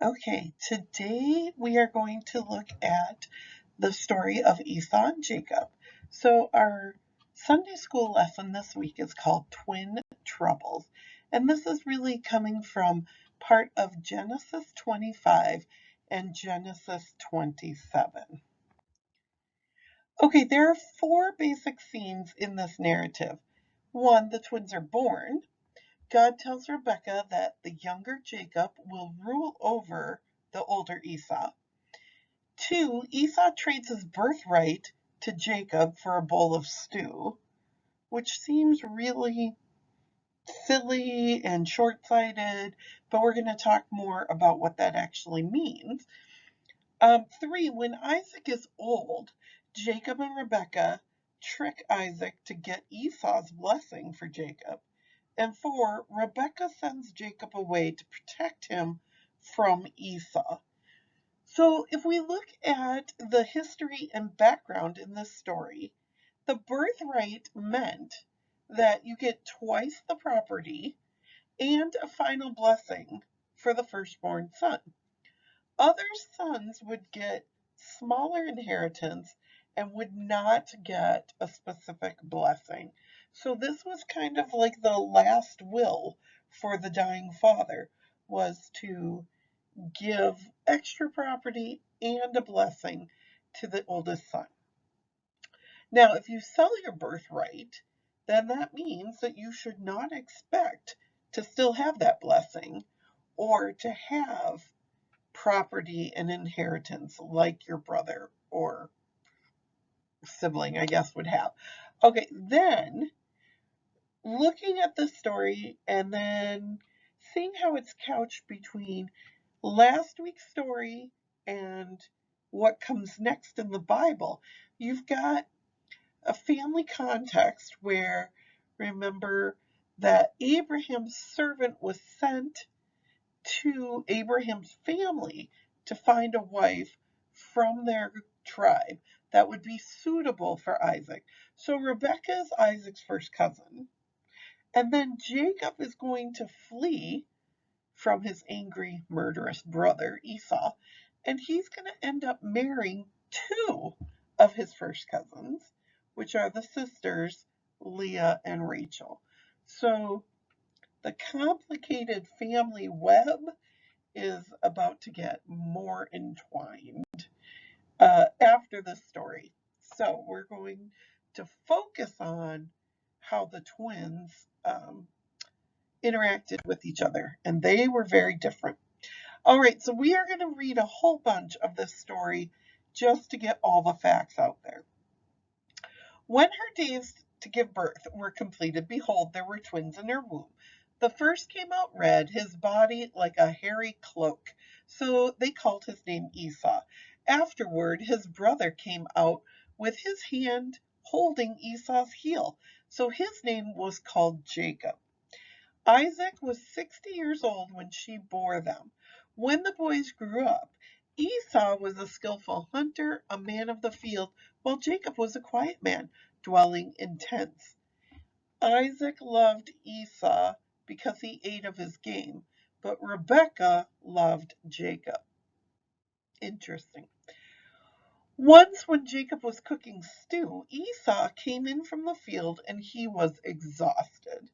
Okay, today we are going to look at the story of Esau and Jacob. So, our Sunday school lesson this week is called Twin Troubles, and this is really coming from part of Genesis 25 and Genesis 27. Okay, there are four basic scenes in this narrative. One, the twins are born. God tells Rebekah that the younger Jacob will rule over the older Esau. Two, Esau trades his birthright to Jacob for a bowl of stew, which seems really silly and short sighted, but we're going to talk more about what that actually means. Three, when Isaac is old, Jacob and Rebekah trick Isaac to get Esau's blessing for Jacob. And four, Rebekah sends Jacob away to protect him from Esau. So if we look at the history and background in this story, the birthright meant that you get twice the property and a final blessing for the firstborn son. Other sons would get smaller inheritance and would not get a specific blessing. So this was kind of like the last will for the dying father, was to give extra property and a blessing to the oldest son. Now, if you sell your birthright, then that means that you should not expect to still have that blessing or to have property and inheritance like your brother or sibling, I guess, would have. Okay, then looking at the story and then seeing how it's couched between last week's story and what comes next in the Bible, you've got a family context where, remember, that Abraham's servant was sent to Abraham's family to find a wife from their tribe that would be suitable for Isaac. So Rebekah is Isaac's first cousin. And then Jacob is going to flee from his angry, murderous brother Esau, and he's going to end up marrying two of his first cousins, which are the sisters Leah and Rachel. So the complicated family web is about to get more entwined after this story. So we're going to focus on how the twins interacted with each other, and they were very different. All right, so we are going to read a whole bunch of this story just to get all the facts out there. When her days to give birth were completed, behold, there were twins in her womb. The first came out red, his body like a hairy cloak. So they called his name Esau. Afterward, his brother came out with his hand holding Esau's heel. So his name was called Jacob. Isaac was 60 years old when she bore them. When the boys grew up, Esau was a skillful hunter, a man of the field, while Jacob was a quiet man, dwelling in tents. Isaac loved Esau because he ate of his game, but Rebekah loved Jacob. Interesting. Once, when Jacob was cooking stew, Esau came in from the field and he was exhausted.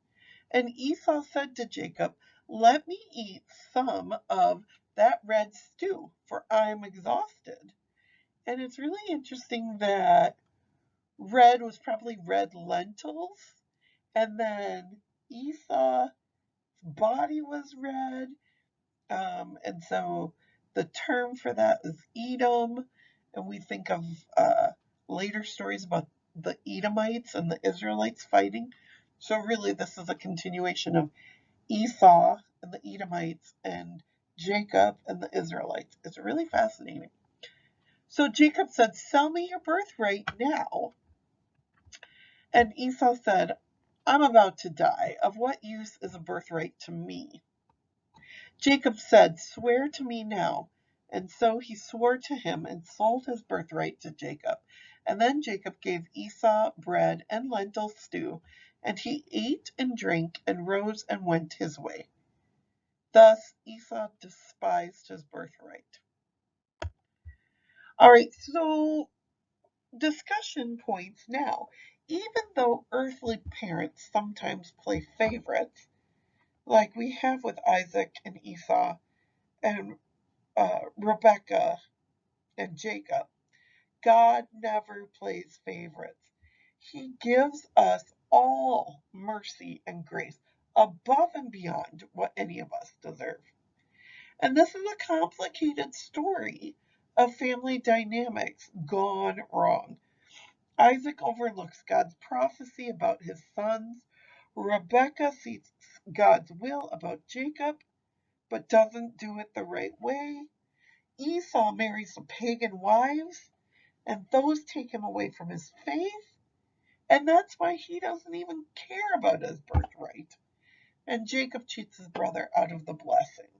And Esau said to Jacob, "Let me eat some of that red stew, for I am exhausted." And it's really interesting that red was probably red lentils, and then Esau's body was red. And so the term for that is Edom. And we think of later stories about the Edomites and the Israelites fighting. So really, this is a continuation of Esau and the Edomites and Jacob and the Israelites. It's really fascinating. So Jacob said, "Sell me your birthright now." And Esau said, "I'm about to die. Of what use is a birthright to me?" Jacob said, "Swear to me now." And so he swore to him and sold his birthright to Jacob. And then Jacob gave Esau bread and lentil stew, and he ate and drank and rose and went his way. Thus, Esau despised his birthright. All right, so discussion points now. Even though earthly parents sometimes play favorites, like we have with Isaac and Esau and Rebecca and Jacob, God never plays favorites. He gives us all mercy and grace above and beyond what any of us deserve. And this is a complicated story of family dynamics gone wrong. Isaac overlooks God's prophecy about his sons. Rebecca sees God's will about Jacob, but doesn't do it the right way. Esau marries some pagan wives, and those take him away from his faith. And that's why he doesn't even care about his birthright. And Jacob cheats his brother out of the blessing.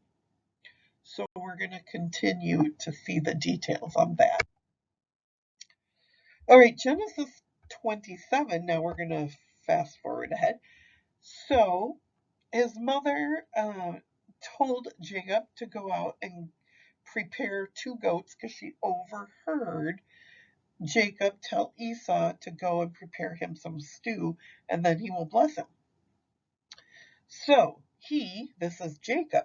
So we're going to continue to see the details on that. All right, Genesis 27. Now we're going to fast forward ahead. So his mother told Jacob to go out and prepare 2 goats because she overheard Jacob tell Esau to go and prepare him some stew and then he will bless him. So he, this is Jacob,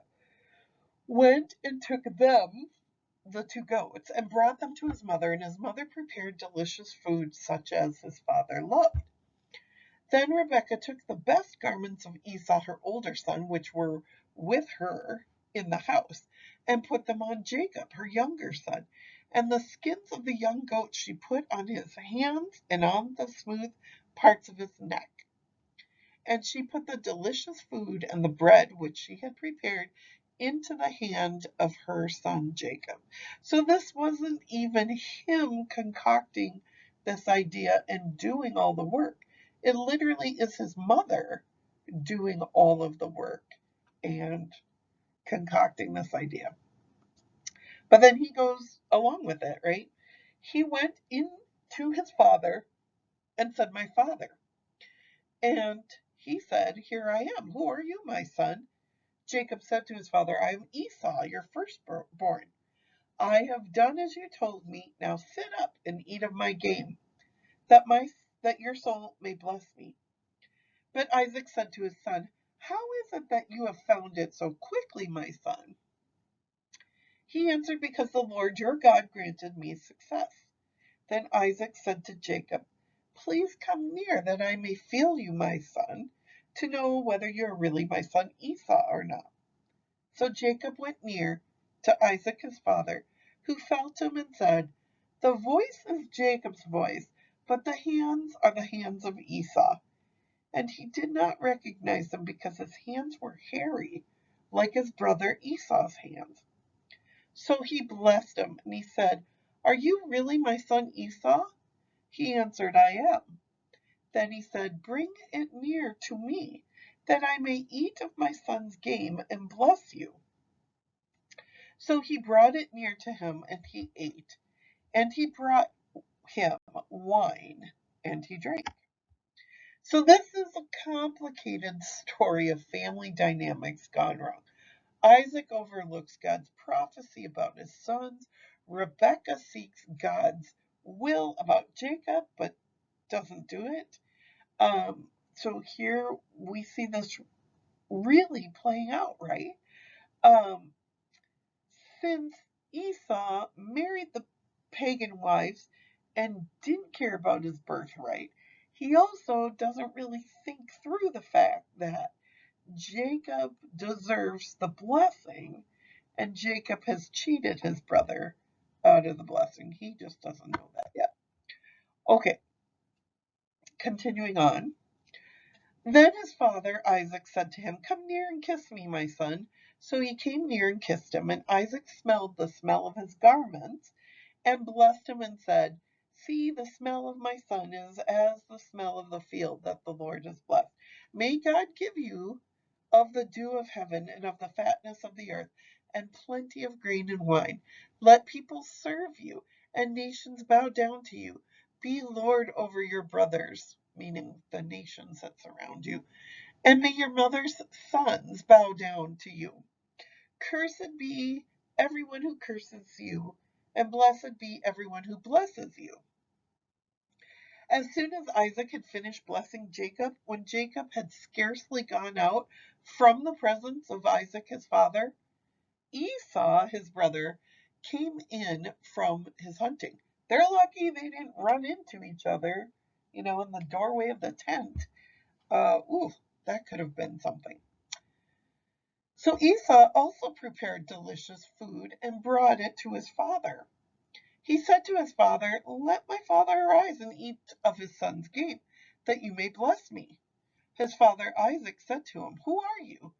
went and took them, the 2 goats, and brought them to his mother, and his mother prepared delicious food such as his father loved. Then Rebekah took the best garments of Esau, her older son, which were with her in the house, and put them on Jacob, her younger son. And the skins of the young goats she put on his hands and on the smooth parts of his neck. And she put the delicious food and the bread which she had prepared into the hand of her son Jacob. So this wasn't even him concocting this idea and doing all the work. It literally is his mother doing all of the work and concocting this idea. But then he goes along with it, right? He went in to his father and said, "My father." And he said, "Here I am. Who are you, my son?" Jacob said to his father, "I am Esau, your firstborn. I have done as you told me. Now sit up and eat of my game, that your soul may bless me." But Isaac said to his son, "How is it that you have found it so quickly, my son?" He answered, "Because the Lord your God granted me success." Then Isaac said to Jacob, "Please come near that I may feel you, my son, to know whether you are really my son Esau or not." So Jacob went near to Isaac his father, who felt him and said, "The voice is Jacob's voice, but the hands are the hands of Esau." And he did not recognize him because his hands were hairy, like his brother Esau's hands. So he blessed him, and he said, "Are you really my son Esau?" He answered, "I am." Then he said, "Bring it near to me, that I may eat of my son's game and bless you." So he brought it near to him, and he ate. And he brought him wine, and he drank. So this is a complicated story of family dynamics gone wrong. Isaac overlooks God's prophecy about his sons. Rebecca seeks God's will about Jacob, but doesn't do it. So here we see this really playing out, right? Um, since Esau married the pagan wives and didn't care about his birthright, he also doesn't really think through the fact that Jacob deserves the blessing and Jacob has cheated his brother out of the blessing. He just doesn't know that yet. Okay, continuing on. Then his father Isaac said to him, "Come near and kiss me, my son." So he came near and kissed him, and Isaac smelled the smell of his garments and blessed him and said, "See, the smell of my son is as the smell of the field that the Lord has blessed. May God give you of the dew of heaven and of the fatness of the earth and plenty of grain and wine. Let people serve you and nations bow down to you. Be Lord over your brothers," meaning the nations that surround you, "and may your mother's sons bow down to you." cursed be everyone who curses you, and blessed be everyone who blesses you." As soon as Isaac had finished blessing Jacob, when Jacob had scarcely gone out from the presence of Isaac his father, Esau his brother came in from his hunting. They're lucky they didn't run into each other, in the doorway of the tent. That could have been something. So Esau also prepared delicious food and brought it to his father. He said to his father, "Let my father arise and eat of his son's game, that you may bless me." His father Isaac said to him, "Who are you?"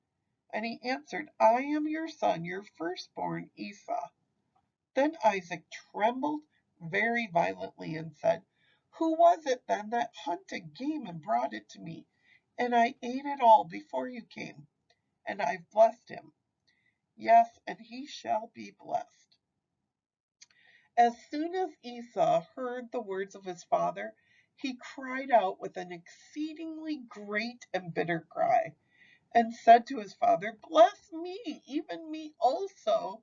And he answered, "I am your son, your firstborn Esau." Then Isaac trembled very violently and said, "Who was it then that hunted game and brought it to me? And I ate it all before you came, and I've blessed him. Yes, and he shall be blessed." As soon as Esau heard the words of his father, he cried out with an exceedingly great and bitter cry, and said to his father, "Bless me, even me also,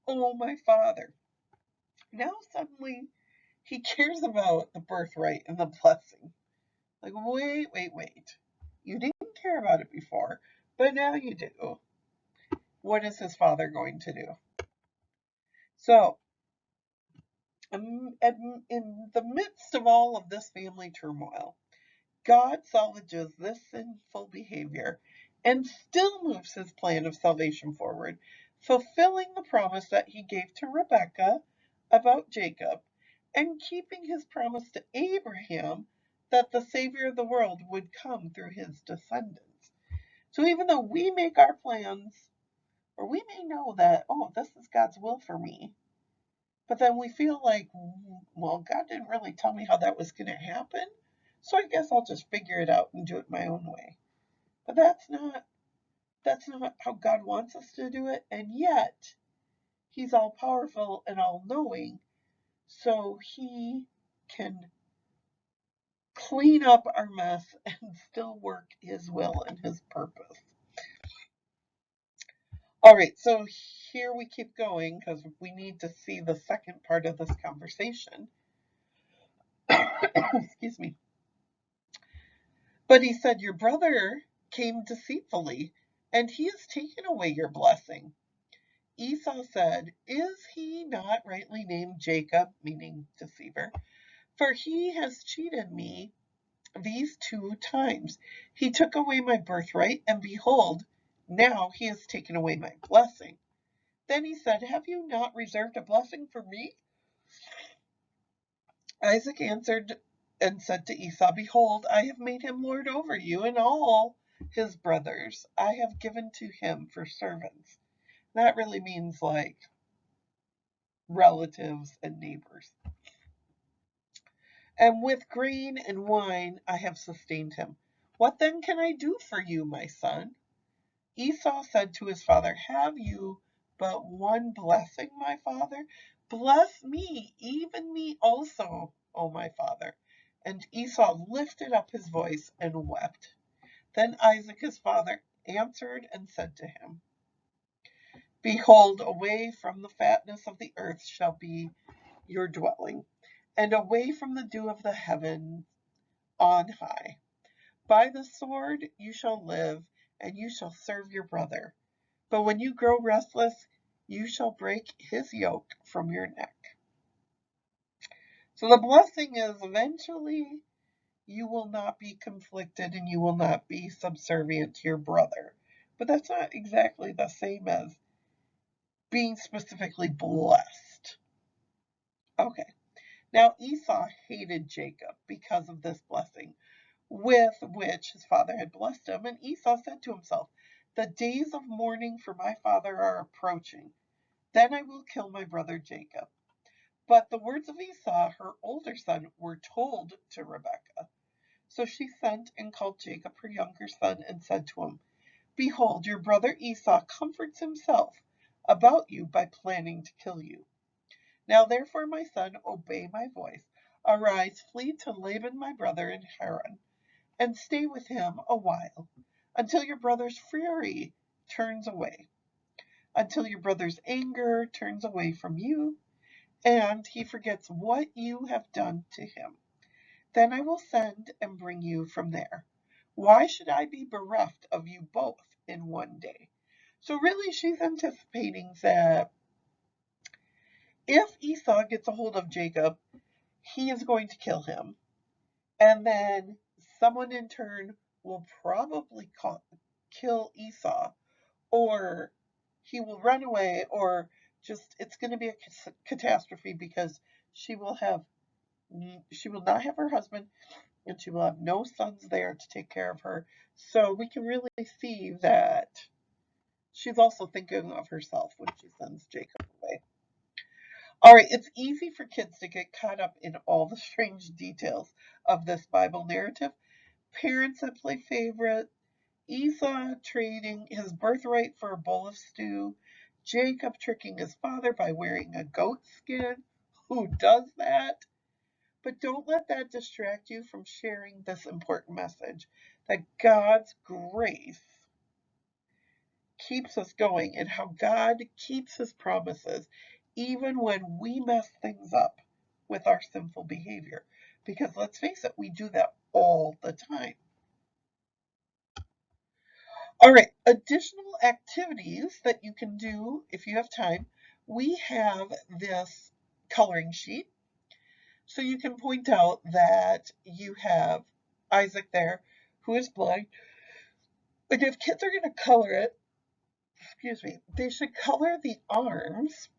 O my father." Now suddenly he cares about the birthright and the blessing. Like, wait. You didn't care about it before, but now you do. What is his father going to do? So, in the midst of all of this family turmoil, God salvages this sinful behavior and still moves his plan of salvation forward, fulfilling the promise that he gave to Rebekah about Jacob and keeping his promise to Abraham that the Savior of the world would come through his descendants. So even though we make our plans, or we may know that, this is God's will for me, but then we feel like, well, God didn't really tell me how that was going to happen, so I guess I'll just figure it out and do it my own way. But that's not how God wants us to do it, and yet he's all powerful and all knowing, so he can clean up our mess and still work his will and his purpose. All right, so here we keep going because we need to see the second part of this conversation. Excuse me. But he said, "Your brother came deceitfully, and he has taken away your blessing." Esau said, "Is he not rightly named Jacob," meaning deceiver, "for he has cheated me these 2 times. He took away my birthright, and behold, now he has taken away my blessing." Then he said, "Have you not reserved a blessing for me?" Isaac answered and said to Esau, "Behold, I have made him lord over you, and all his brothers I have given to him for servants." That really means like relatives and neighbors. "And with grain and wine I have sustained him. What then can I do for you, my son?" Esau said to his father, "Have you but one blessing, my father? Bless me, even me also, O my father." And Esau lifted up his voice and wept. Then Isaac his father answered and said to him, "Behold, away from the fatness of the earth shall be your dwelling, and away from the dew of the heaven on high. By the sword you shall live, and you shall serve your brother. But when you grow restless, you shall break his yoke from your neck." So the blessing is eventually you will not be conflicted and you will not be subservient to your brother. But that's not exactly the same as being specifically blessed. Okay. Now Esau hated Jacob because of this blessing with which his father had blessed him, and Esau said to himself, "The days of mourning for my father are approaching. Then I will kill my brother Jacob." But the words of Esau, her older son, were told to Rebekah. So she sent and called Jacob, her younger son, and said to him, "Behold, your brother Esau comforts himself about you by planning to kill you. Now therefore, my son, obey my voice. Arise, flee to Laban my brother in Haran, and stay with him a while, until your brother's fury turns away." until your brother's anger turns away from you and he forgets what you have done to him. Then I will send and bring you from there. Why should I be bereft of you both in one day? So, really, she's anticipating that if Esau gets a hold of Jacob, he is going to kill him. And then someone in turn will probably kill Esau, or he will run away, or just it's going to be a catastrophe because she will have she will not have her husband and she will have no sons there to take care of her. So we can really see that she's also thinking of herself when she sends Jacob away. All right, it's easy for kids to get caught up in all the strange details of this Bible narrative. Parents that play favorite, Esau trading his birthright for a bowl of stew, Jacob tricking his father by wearing a goat skin. Who does that? But don't let that distract you from sharing this important message that God's grace keeps us going and how God keeps his promises even when we mess things up with our sinful behavior. Because let's face it, we do that all the time. All right, additional activities that you can do if you have time. We have this coloring sheet. So you can point out that you have Isaac there who is blind. And if kids are going to color it, excuse me, they should color the arms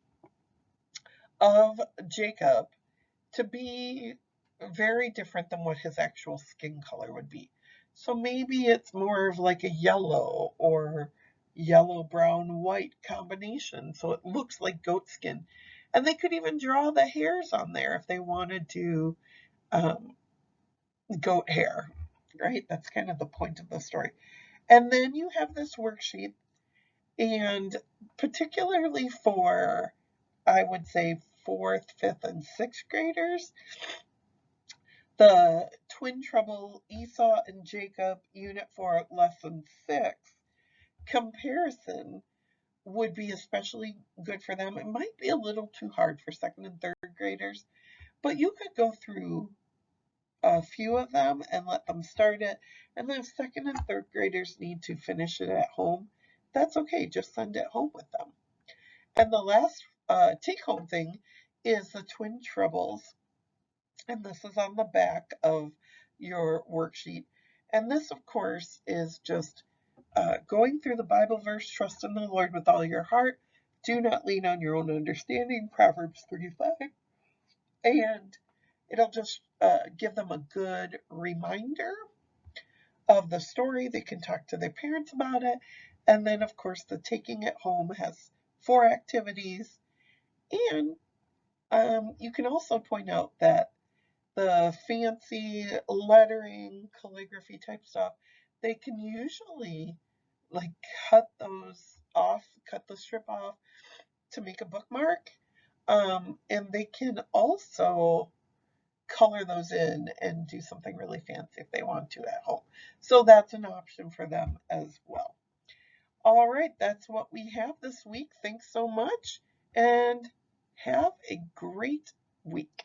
of Jacob to be very different than what his actual skin color would be. So maybe it's more of like a yellow or yellow, brown, white combination. So it looks like goat skin. And they could even draw the hairs on there if they wanted to um, goat hair, right? That's kind of the point of the story. And then you have this worksheet, and particularly for, I would say, fourth, fifth, and sixth graders, the Twin Trouble Esau and Jacob, Unit 4, Lesson 6, comparison would be especially good for them. It might be a little too hard for second and third graders, but you could go through a few of them and let them start it. And then if second and third graders need to finish it at home, that's okay. Just send it home with them. And the last take home thing is the Twin Troubles. And this is on the back of your worksheet. And this, of course, is just going through the Bible verse, trust in the Lord with all your heart. Do not lean on your own understanding, Proverbs 3:5. And it'll just give them a good reminder of the story. They can talk to their parents about it. And then, of course, the taking it home has 4 activities. And you can also point out that the fancy lettering, calligraphy type stuff, they can usually like cut those off, cut the strip off to make a bookmark. And they can also color those in and do something really fancy if they want to at home. So that's an option for them as well. All right, that's what we have this week. Thanks so much and have a great week.